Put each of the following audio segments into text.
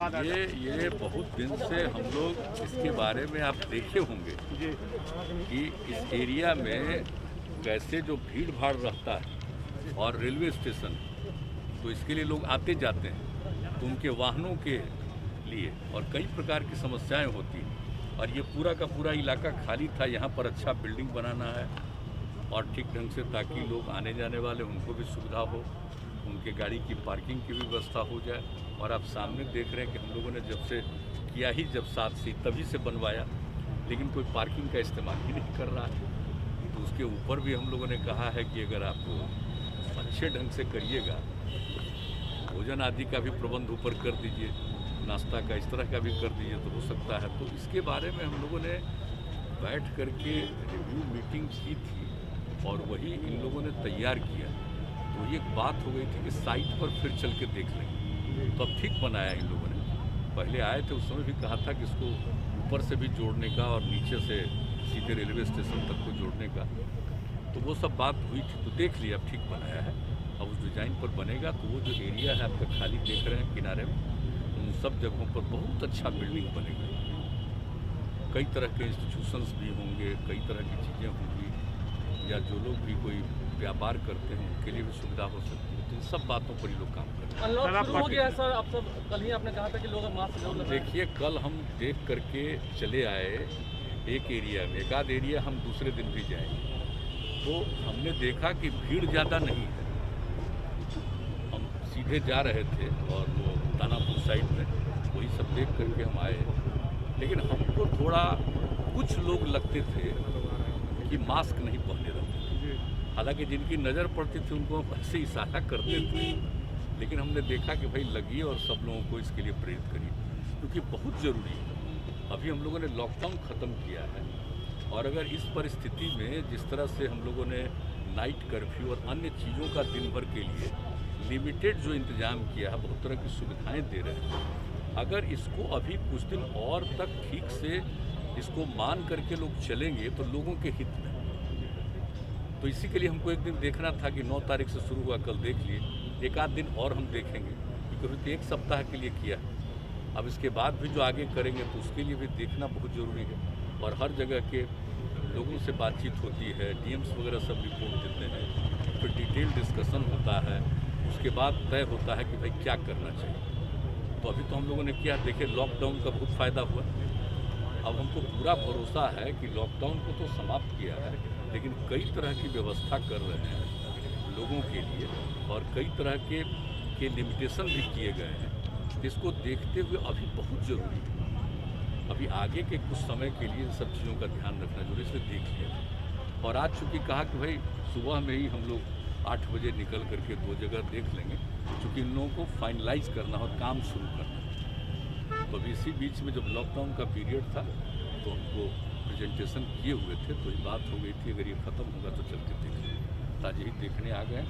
ये बहुत दिन से हम लोग इसके बारे में आप देखे होंगे कि इस एरिया में कैसे जो भीड़ भाड़ रहता है और रेलवे स्टेशन, तो इसके लिए लोग आते जाते हैं, तो उनके वाहनों के लिए और कई प्रकार की समस्याएं होती हैं। और ये पूरा का पूरा इलाका खाली था। यहाँ पर अच्छा बिल्डिंग बनाना है और ठीक ढंग से, ताकि लोग आने जाने वाले उनको भी सुविधा हो, उनके गाड़ी की पार्किंग की भी व्यवस्था हो जाए। और आप सामने देख रहे हैं कि हम लोगों ने जब से किया ही जब साथ से तभी से बनवाया, लेकिन कोई पार्किंग का इस्तेमाल ही नहीं कर रहा है। तो उसके ऊपर भी हम लोगों ने कहा है कि अगर आप अच्छे ढंग से करिएगा, भोजन आदि का भी प्रबंध ऊपर कर दीजिए, नाश्ता का इस तरह का भी कर दीजिए तो हो सकता है। तो इसके बारे में हम लोगों ने बैठ करके रिव्यू मीटिंग की थी और वही इन लोगों ने तैयार किया। तो ये बात हो गई थी कि साइट पर फिर चल के देख लेंगे। तो अब ठीक बनाया इन लोगों ने। पहले आए थे, उस समय भी कहा था कि इसको ऊपर से भी जोड़ने का और नीचे से सीधे रेलवे स्टेशन तक को जोड़ने का, तो वो सब बात हुई थी। तो देख लिया, अब ठीक बनाया है। अब उस डिज़ाइन पर बनेगा तो वो जो एरिया है आपका खाली देख रहे हैं किनारे में, उन सब जगहों पर बहुत अच्छा बिल्डिंग बनेगा। कई तरह के इंस्टीट्यूशंस भी होंगे, कई तरह की चीज़ें होंगी, या जो लोग भी कोई व्यापार करते हैं उनके लिए भी सुविधा हो सकती है। तो इन सब बातों पर ही लोग काम कर रहे हैं। अनलॉक शुरू हो गया है सर, आप सब कल ही आपने कहा था कि लोग मास्क जरूर लगाएं। देखिए, कल हम देख करके चले आए एक एरिया में, एक आध एरिया हम दूसरे दिन भी जाएंगे। तो हमने देखा कि भीड़ ज़्यादा नहीं है। हम सीधे जा रहे थे और वो दानापुर साइड में वही सब देख करके हम आए। लेकिन हमको थोड़ा कुछ लोग लगते थे कि मास्क नहीं पहने रहते थे। हालांकि जिनकी नज़र पड़ती थी उनको हम ऐसे इशारा करते थे, लेकिन हमने देखा कि भाई लगिए और सब लोगों को इसके लिए प्रेरित करिए, क्योंकि बहुत ज़रूरी है। अभी हम लोगों ने लॉकडाउन ख़त्म किया है और अगर इस परिस्थिति में जिस तरह से हम लोगों ने नाइट कर्फ्यू और अन्य चीज़ों का दिन भर के लिए लिमिटेड जो इंतज़ाम किया है, बहुत तरह की सुविधाएँ दे रहे हैं, अगर इसको अभी कुछ दिन और तक ठीक से इसको मान करके लोग चलेंगे तो लोगों के हित में। तो इसी के लिए हमको एक दिन देखना था कि 9 तारीख से शुरू हुआ, कल देख लिए, एक आध दिन और हम देखेंगे, क्योंकि एक सप्ताह के लिए किया है। अब इसके बाद भी जो आगे करेंगे तो उसके लिए भी देखना बहुत ज़रूरी है। और हर जगह के लोगों से बातचीत होती है, डीएम्स वगैरह सब रिपोर्ट देते हैं, फिर डिटेल डिस्कशन होता है, उसके बाद तय होता है कि भाई क्या करना चाहिए। तो अभी तो हम लोगों ने किया, देखिए लॉकडाउन का बहुत फ़ायदा हुआ। अब हमको पूरा भरोसा है कि लॉकडाउन को तो समाप्त किया है, लेकिन कई तरह की व्यवस्था कर रहे हैं लोगों के लिए और कई तरह के लिमिटेशन भी किए गए हैं। इसको देखते हुए अभी बहुत ज़रूरी है, अभी आगे के कुछ समय के लिए इन सब चीज़ों का ध्यान रखना जरूरी, इसलिए देख लिया। और आज चूँकि कहा कि भाई सुबह में ही हम लोग 8 बजे निकल करके 2 जगह देख लेंगे, चूँकि इन लोगों को फाइनलाइज करना और काम शुरू करना। तो अभी इसी बीच में जब लॉकडाउन का पीरियड था तो हमको प्रेजेंटेशन किए हुए थे, तो ये बात हो गई थी अगर ये ख़त्म होगा तो चल के देखें। ताज़े ही देखने आ गए।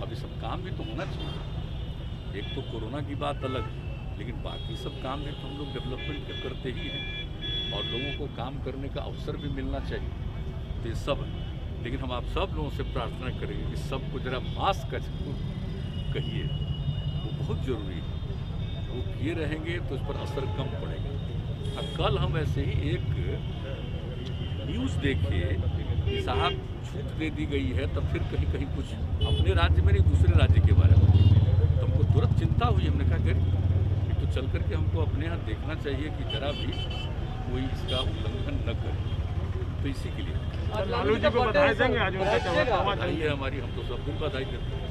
अभी सब काम भी तो होना चाहिए। एक तो कोरोना की बात अलग है, लेकिन बाकी सब काम भी तो हम लोग डेवलपमेंट करते ही हैं और लोगों को काम करने का अवसर भी मिलना चाहिए। तो ये सब है। लेकिन हम आप सब लोगों से प्रार्थना करेंगे कि सबको ज़रा मास्क का कहिए, वो बहुत ज़रूरी है। वो किए रहेंगे तो इस पर असर कम पड़ेगा। अब कल हम ऐसे ही एक न्यूज़ देखे कि साहब छूट दे दी गई है, तब फिर कहीं कहीं कुछ अपने राज्य में नहीं दूसरे राज्य के बारे में, तो हमको तुरंत चिंता हुई। हमने कहा कि तो चल करके हमको अपने यहाँ देखना चाहिए कि जरा भी कोई इसका उल्लंघन न करे। तो इसी के लिए लालू जी को बधाई देंगे आज, बधाई है हमारी, हम तो सब दिन बधाई देते हैं।